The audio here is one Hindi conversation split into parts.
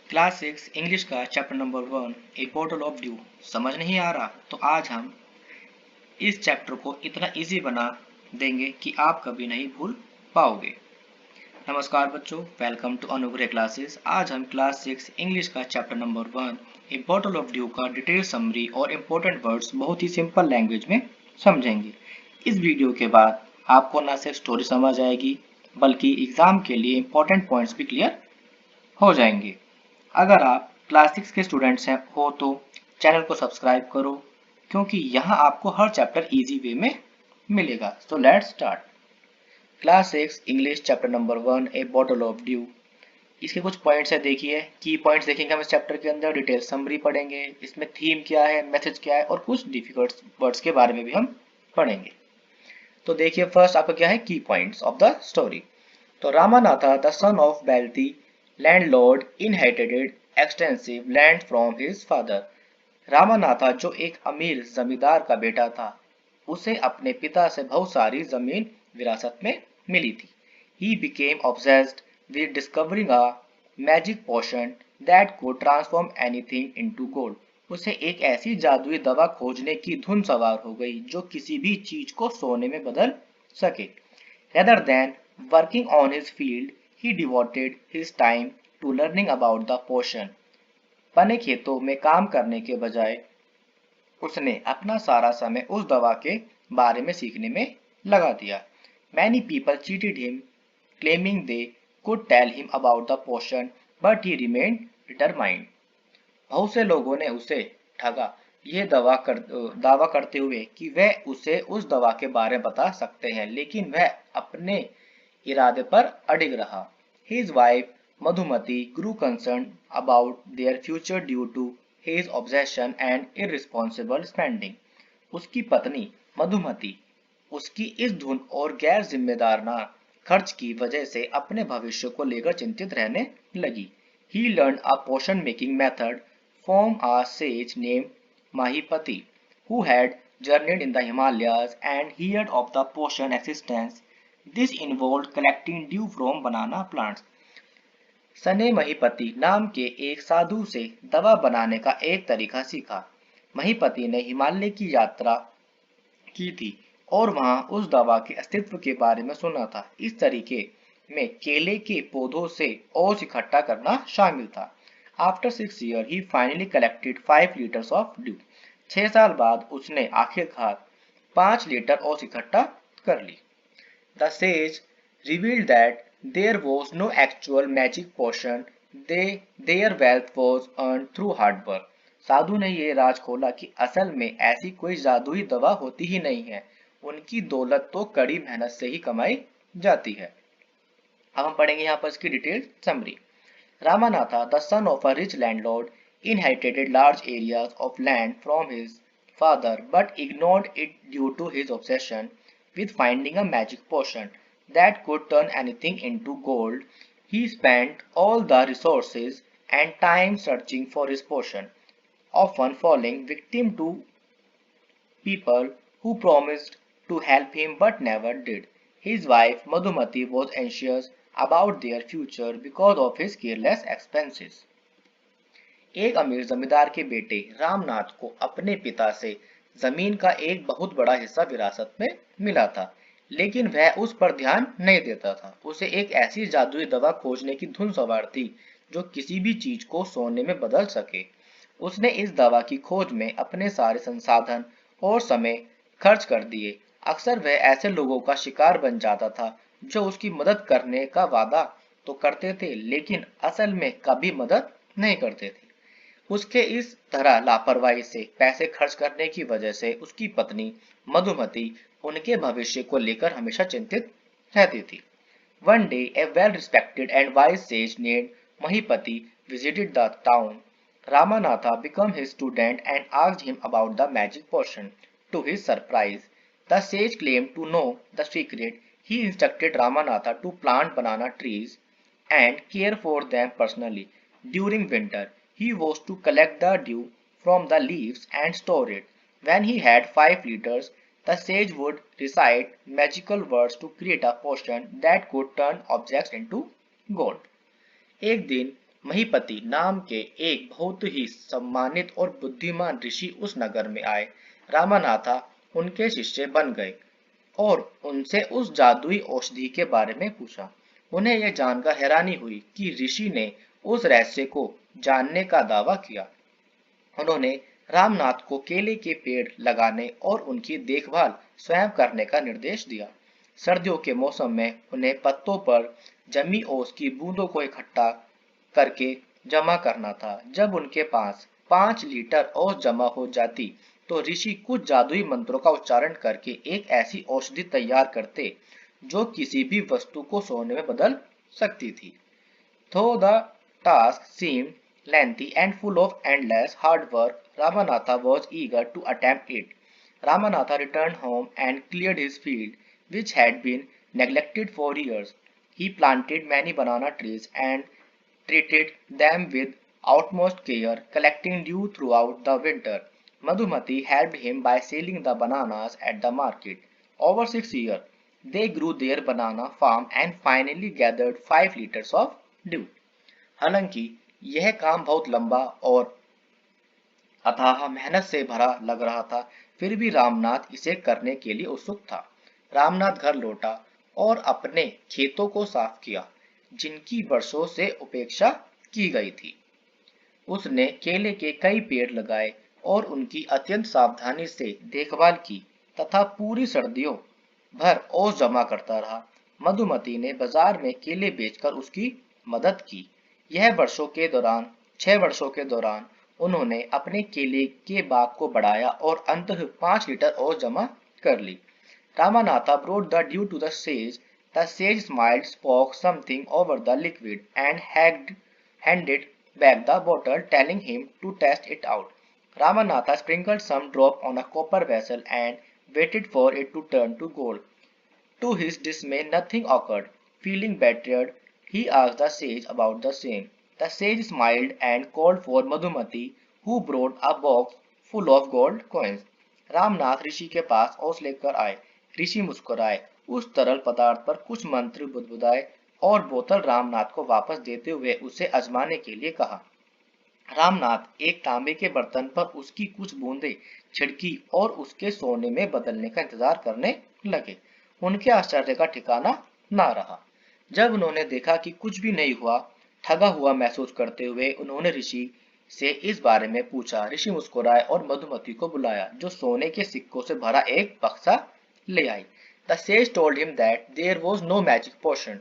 क्लास 6 इंग्लिश का chapter number 1 A bottle of due समझ नहीं आ रहा तो आज हम इस चैप्टर को इतना इजी बना देंगे कि आप कभी नहीं भूल पाओगे। नमस्कार बच्चों, वेलकम टू अनुग्रह क्लासेस। आज हम क्लास 6 इंग्लिश का chapter number 1 A bottle of due का डिटेल समरी और इम्पोर्टेंट वर्ड्स बहुत ही सिंपल लैंग्वेज में समझेंगे। इस वीडियो के बाद आपको न सिर्फ स्टोरी समझ आएगी बल्कि एग्जाम के लिए इम्पोर्टेंट पॉइंट्स भी क्लियर हो जाएंगे। अगर आप क्लास 6 के स्टूडेंट्स हैं हो तो चैनल को सब्सक्राइब करो, क्योंकि यहाँ आपको हर चैप्टर इजी वे में मिलेगा। So let's start. Class 6 English chapter number 1 A bottle of due. इसके कुछ पॉइंट्स है, देखिए की पॉइंट्स देखेंगे हम इस चैप्टर के अंदर। डिटेल समरी पढ़ेंगे, इसमें थीम क्या है, मैसेज क्या है और कुछ डिफिकल्ट वर्ड्स के बारे में भी हम पढ़ेंगे। तो देखिए फर्स्ट आपका क्या है, की पॉइंट्स ऑफ द स्टोरी। तो Ramanatha the son of Belti landlord inherited extensive land from his father. Ramanatha जो एक अमीर जमींदार का बेटा था, उसे अपने पिता से बहुत सारी जमीन विरासत में मिली थी। He became obsessed with discovering a magic potion that could transform anything into gold. उसे एक ऐसी जादुई दवा खोजने की धुन सवार हो गई जो किसी भी चीज को सोने में बदल सके। Rather than working on his field, he devoted his time to learning about the potion. पने खेतों में काम करने के बजाय उसने अपना सारा समय उस दवा के बारे में सीखने में लगा दिया। Many people cheated him, claiming they could tell him about the potion, but he remained determined. बहुत से लोगों ने उसे ठगा, ये दावा करते हुए कि वह उसे उस दवा के बारे में बता सकते हैं, लेकिन वह अपने इरादे पर अडिग रहा। His wife Madhumati grew concerned about their future due to his obsession and irresponsible spending. उसकी पत्नी मधुमती उसकी इस धुन और गैर जिम्मेदाराना खर्च की वजह से अपने भविष्य को लेकर चिंतित रहने लगी। He learned a potion making method from a sage named Mahipati, who had journeyed in the Himalayas and heard of the potion existence. This involved collecting dew from banana plants. सने महिपति नाम के एक साधु से दवा बनाने का एक तरीका सीखा। महिपति ने हिमालय की यात्रा की थी और वहां उस दवा के अस्तित्व के बारे में सुना था। इस तरीके में केले के पौधों से ओस इकट्ठा करना शामिल था। After 6 years, he finally collected 5 liters of dew. 6 साल बाद उसने आखिरकार 5 लीटर ओस इकट्ठा कर ली। The sage revealed that there was no actual magic potion. Their wealth was earned through hard work. साधु ने ये राज खोला कि असल में ऐसी कोई जादुई दवा होती ही नहीं है, उनकी दौलत तो कड़ी मेहनत से ही कमाई जाती है। अब हम पढ़ेंगे यहाँ पर इसकी detail summary. Ramanatha, the son of a rich landlord, inherited large areas of land from his father but ignored it due to his obsession with finding a magic potion that could turn anything into gold. He spent all the resources and time searching for his potion, often falling victim to people who promised to help him but never did. His wife Madhumati was anxious about their future because of his careless expenses. एक अमीर जमींदार के बेटे रामनाथ को अपने पिता से जमीन का एक बहुत बड़ा हिस्सा विरासत में मिला था, लेकिन वह उस पर ध्यान नहीं देता था। उसे एक ऐसी जादुई दवा खोजने की धुन सवार थी जो किसी भी चीज को सोने में बदल सके। उसने इस दवा की खोज में अपने सारे संसाधन और समय खर्च कर दिए। अक्सर वह ऐसे लोगों का शिकार बन जाता था जो उसकी मदद करने का वादा तो करते थे, लेकिन असल में कभी मदद नहीं करते थे। उसके इस तरह लापरवाही से पैसे खर्च करने की वजह से उसकी पत्नी मधुमती उनके भविष्य को लेकर हमेशा चिंतित रहती थी। One day, a well-respected and wise sage named Mahipati visited the town. Ramanatha became his student and asked him about the magic potion. To his surprise, the sage claimed to know the secret. He instructed Ramanatha to plant banana trees and care for them personally. During winter, he was to collect the dew from the leaves and store it. When he had 5 liters, the sage would recite magical words to create a potion that could turn objects into gold. एक दिन महीपति नाम के एक बहुत ही सम्मानित और बुद्धिमान ऋषि उस नगर में आए। रामानाथा उनके शिष्य बन गए और उनसे उस जादुई औषधि के बारे में पूछा। उन्हें यह जानकर हैरानी हुई कि ऋषि ने उस रहस्य को जानने का दावा किया। उन्होंने रामनाथ को केले के पेड़ लगाने और उनकी देखभाल स्वयं करने का निर्देश दिया। सर्दियों के मौसम में उन्हें पत्तों पर जमी ओस की बूंदों को इकट्ठा करके जमा करना था। जब उनके पास 5 लीटर ओस जमा हो जाती तो ऋषि कुछ जादुई मंत्रों का उच्चारण करके एक ऐसी औषधि तैयार करते जो किसी भी वस्तु को सोने में बदल सकती थी। Though the task seemed lengthy and full of endless hard work, Ramanatha was eager to attempt it. Ramanatha returned home and cleared his field, which had been neglected for years. He planted many banana trees and treated them with utmost care, collecting dew throughout the winter. Madhumati helped him by selling the bananas at the market. Over 6 years, they grew their banana farm and finally gathered 5 liters of dew. हालांकि यह काम बहुत लंबा और अथाह मेहनत से भरा लग रहा था, फिर भी रामनाथ इसे करने के लिए उत्सुक था। रामनाथ घर लौटा और अपने खेतों को साफ किया, जिनकी वर्षों से उपेक्षा की गई थी। उसने केले के कई पेड़ लगाए और उनकी अत्यंत सावधानी से देखभाल की तथा पूरी सर्दियों भर ओस जमा करता रहा। मधुमती ने बाजार में केले बेचकर उसकी मदद की। यह वर्षों के दौरान 6 वर्षों के दौरान उन्होंने अपने केले के बाग को बढ़ाया और अंततः 5 लीटर ओस जमा कर ली। Ramanatha brought the dew to the sage. The sage smiled, spoke something over the liquid, and handed back the bottle, telling him to test it out. Ramanatha sprinkled some drop on a copper vessel and waited for it to turn to gold. To his dismay, nothing occurred. Feeling betrayed, he asked the sage about the same. The sage smiled and called for Madhumati, who brought a box full of gold coins. Ramnath ऋषि के पास ओस लेकर आए। ऋषि मुस्कुराए, उस तरल पदार्थ पर कुछ मंत्र बुदबुदाए और बोतल रामनाथ को वापस देते हुए उसे आजमाने के लिए कहा। रामनाथ एक तांबे के बर्तन पर उसकी कुछ बूंदें छिड़की और उसके सोने में बदलने का इंतजार करने लगे। उनके आश्चर्य का ठिकाना ना रहा जब उन्होंने देखा कि कुछ भी नहीं हुआ। ठगा हुआ महसूस करते हुए उन्होंने ऋषि से इस बारे में पूछा। ऋषि मुस्कुराए और मधुमती को बुलाया, जो सोने के सिक्कों से भरा एक बक्सा ले आई। The sage told him that there was no magic potion.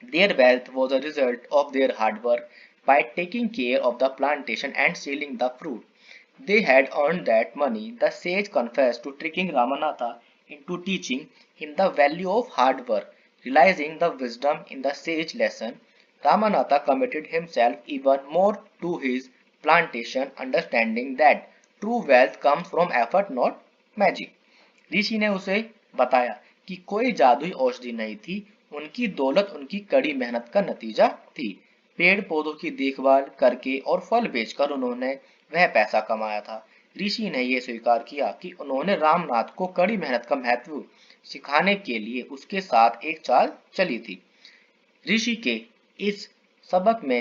Their wealth was a result of their hard work by taking care of the plantation and selling the fruit. They had earned that money. The sage confessed to tricking Ramanatha into teaching him the value of hard work. Realizing the wisdom in the sage lesson, Ramanatha committed himself even more to his plantation, understanding that true wealth comes from effort, not magic. ऋषि ने उसे बताया कि कोई जादुई औषधि नहीं थी, उनकी दौलत उनकी कड़ी मेहनत का नतीजा थी। पेड़ पौधों की देखभाल करके और फल बेचकर उन्होंने वह पैसा कमाया था। ऋषि ने यह स्वीकार किया कि उन्होंने रामनाथ को कड़ी मेहनत का महत्व सिखाने के लिए उसके साथ एक चाल चली थी। ऋषि के इस सबक में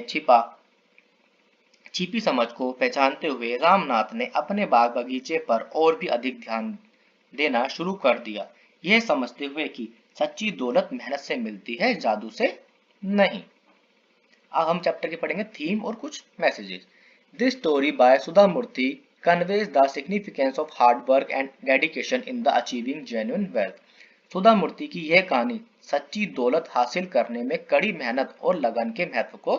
छिपी समझ को पहचानते हुए रामनाथ ने अपने बाग बगीचे पर और भी अधिक ध्यान देना शुरू कर दिया, यह समझते हुए कि सच्ची दौलत मेहनत से मिलती है, जादू से नहीं। अब हम चैप्टर के पढ़ेंगे थीम और कुछ messages. This story by Sudha Murthy conveys the significance of hard work and dedication in the achieving genuine wealth. Sudha Murthy की यह कहानी सच्ची दौलत हासिल करने में कड़ी मेहनत और लगन के महत्व को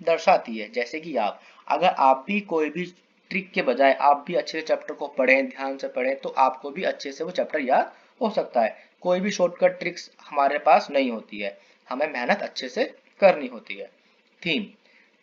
दर्शाती है। जैसे कि अगर आप भी कोई भी ट्रिक के बजाय आप भी अच्छे से चैप्टर को पढ़ें, ध्यान से पढ़ें, तो आपको भी अच्छे से वो चैप्टर याद हो सकता है। कोई भी शॉर्टकट ट्रिक्स हमारे पास नहीं होती है, हमें मेहनत अच्छे से करनी होती है। Theme: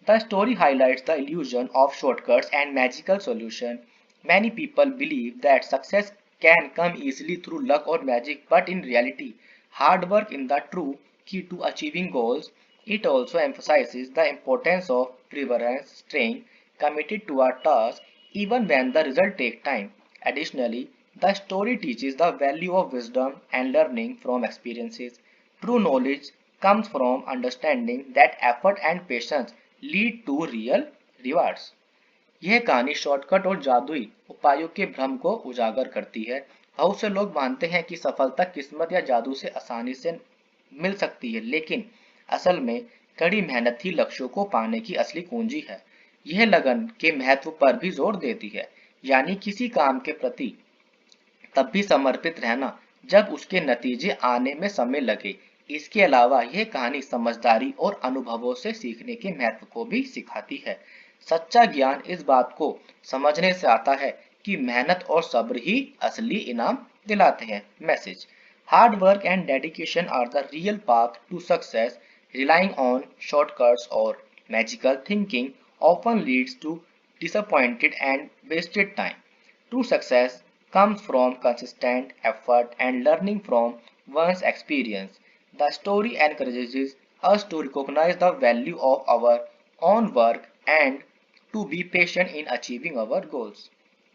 the story highlights the illusion of shortcuts and magical solution. Many people believe that success can come easily through luck or magic, but in reality, hard work is the true key to achieving goals. It also emphasizes the importance of perseverance, staying committed to a task even when the result takes time. Additionally, the story teaches the value of wisdom and learning from experiences. True knowledge comes from understanding that effort and patience lead to real rewards. यह कहानी शॉर्टकट और जादुई उपायों के भ्रम को उजागर करती है। बहुत से लोग मानते हैं कि सफलता किस्मत या जादू से आसानी से मिल सकती है, लेकिन असल में कड़ी मेहनत ही लक्ष्यों को पाने की असली कुंजी है। यह लगन के महत्व पर भी जोर देती है, यानी किसी काम के प्रति तब भी समर्पित रहना जब उसके नतीजे आने में समय लगे। इसके अलावा यह कहानी समझदारी और अनुभवों से सीखने के महत्व को भी सिखाती है। सच्चा ज्ञान इस बात को समझने से आता है कि मेहनत और सब्र ही असली इनाम दिलाते हैं। Message: hard work and dedication are the real path to success. Relying on shortcuts or magical thinking often leads to disappointed and wasted time. True success comes from consistent effort and learning from one's experience. The story encourages us to recognize the value of our own work and to be patient in achieving our goals.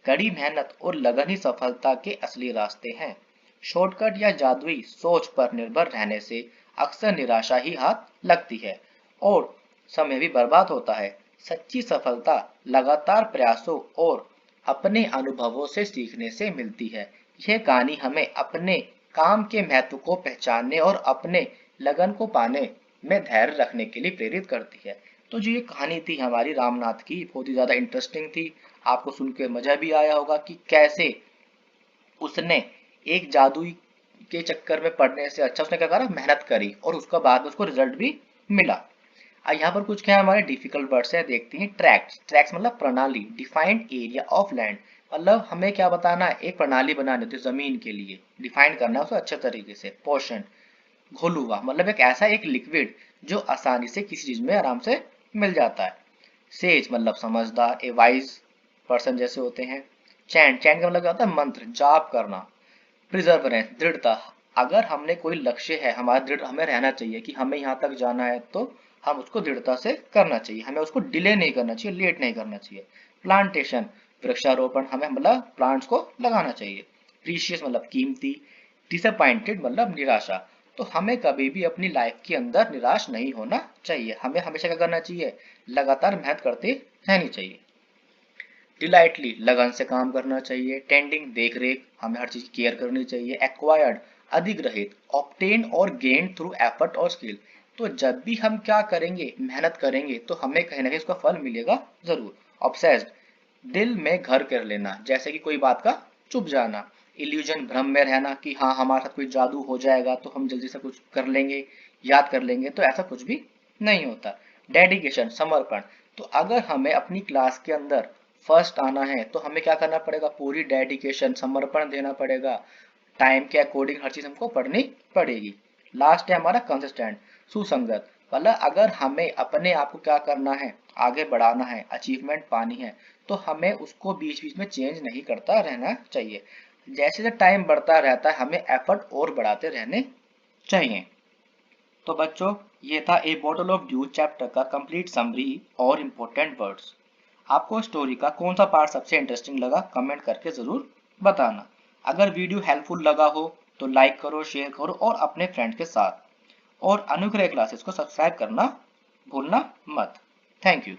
कड़ी मेहनत और लगन ही सफलता के असली रास्ते हैं। शॉर्टकट या जादुई सोच पर निर्भर रहने से अक्सर निराशा ही हाथ लगती है और समय भी बर्बाद होता है। सच्ची सफलता लगातार प्रयासों और अपने अनुभवों से सीखने से मिलती है। यह कहानी हमें अपने काम के महत्व को पहचानने और अपने लगन को पाने में धैर्य रखने के लिए प्रेरित करती है। तो जो ये कहानी थी हमारी रामनाथ की, बहुत ही ज्यादा इंटरेस्टिंग थी। आपको सुन के मजा भी आया होगा कि कैसे उसने एक जादुई के चक्कर में पड़ने से अच्छा उसने क्या करा, मेहनत करी और उसका बाद में उसको रिजल्ट भी मिला। यहाँ पर कुछ क्या है हमारे डिफिकल्ट वर्ड्स है, देखते हैं। ट्रैक्स, ट्रैक्स मतलब प्रणाली। डिफाइंड एरिया ऑफ लैंड, मतलब हमें क्या बताना है, एक प्रणाली बनानी होती है जमीन के लिए, डिफाइन करना है उसे अच्छे तरीके से। पोर्शन, घोलुआ मतलब एक ऐसा एक लिक्विड जो आसानी से किसी चीज में आराम से मिल जाता है। सेज मतलब समझदार, ए वाइज पर्सन जैसे होते हैं। चैंट, चैंट का मतलब क्या होता है, मंत्र, जाप करना। प्रिजर्वरेंस, दृढ़ता, अगर हमने कोई लक्ष्य है हमारा दृढ़ हमें रहना चाहिए कि हमें यहाँ तक जाना है तो हम उसको दृढ़ता से करना चाहिए, हमें उसको डिले नहीं करना चाहिए, लेट नहीं करना चाहिए। प्लांटेशन, वृक्षारोपण, हमें मतलब प्लांट्स को लगाना चाहिए। प्रीशियस मतलब कीमती। डिसअपॉइंटेड मतलब निराशा, तो हमें कभी भी अपनी लाइफ के अंदर निराश नहीं होना चाहिए, हमें हमेशा क्या करना चाहिए, लगातार मेहनत करते रहनी चाहिए। डिलाइटली, लगन से काम करना चाहिए। टेंडिंग, देख रेख, हमें हर चीज की केयर करनी चाहिए। एक्वायर्ड, अधिग्रहित। ऑब्टेन और गेन थ्रू एफर्ट और स्किल, तो जब भी हम क्या करेंगे, मेहनत करेंगे तो हमें कहीं ना कहीं उसका फल मिलेगा जरूर। ऑब्सेस्ड, दिल में घर कर लेना, जैसे कि कोई बात का चुप जाना। इल्यूजन, भ्रम में रहना कि हाँ हमारे साथ कोई जादू हो जाएगा तो हम जल्दी से कुछ कर लेंगे, याद कर लेंगे, तो ऐसा कुछ भी नहीं होता। डेडिकेशन, समर्पण, तो अगर हमें अपनी क्लास के अंदर फर्स्ट आना है तो हमें क्या करना पड़ेगा, पूरी डेडिकेशन, समर्पण देना पड़ेगा। टाइम के अकॉर्डिंग हर चीज हमको पढ़नी पड़ेगी। लास्ट है हमारा कंसिस्टेंट, सुसंगत, मतलब अगर हमें अपने आप को क्या करना है, आगे बढ़ाना है, अचीवमेंट पानी है, तो हमें उसको बीच बीच में चेंज नहीं करता रहना चाहिए। जैसे जैसे टाइम बढ़ता रहता है हमें एफर्ट और बढ़ाते रहने चाहिए। तो बच्चों, ये था ए बॉटल ऑफ ड्यू चैप्टर का कंप्लीट समरी और इम्पोर्टेंट वर्ड्स। आपको स्टोरी का कौन सा पार्ट सबसे इंटरेस्टिंग लगा कमेंट करके जरूर बताना। अगर वीडियो हेल्पफुल लगा हो तो लाइक करो, शेयर करो और अपने फ्रेंड के साथ, और अनुग्रह क्लासेस को सब्सक्राइब करना भूलना मत। Thank you.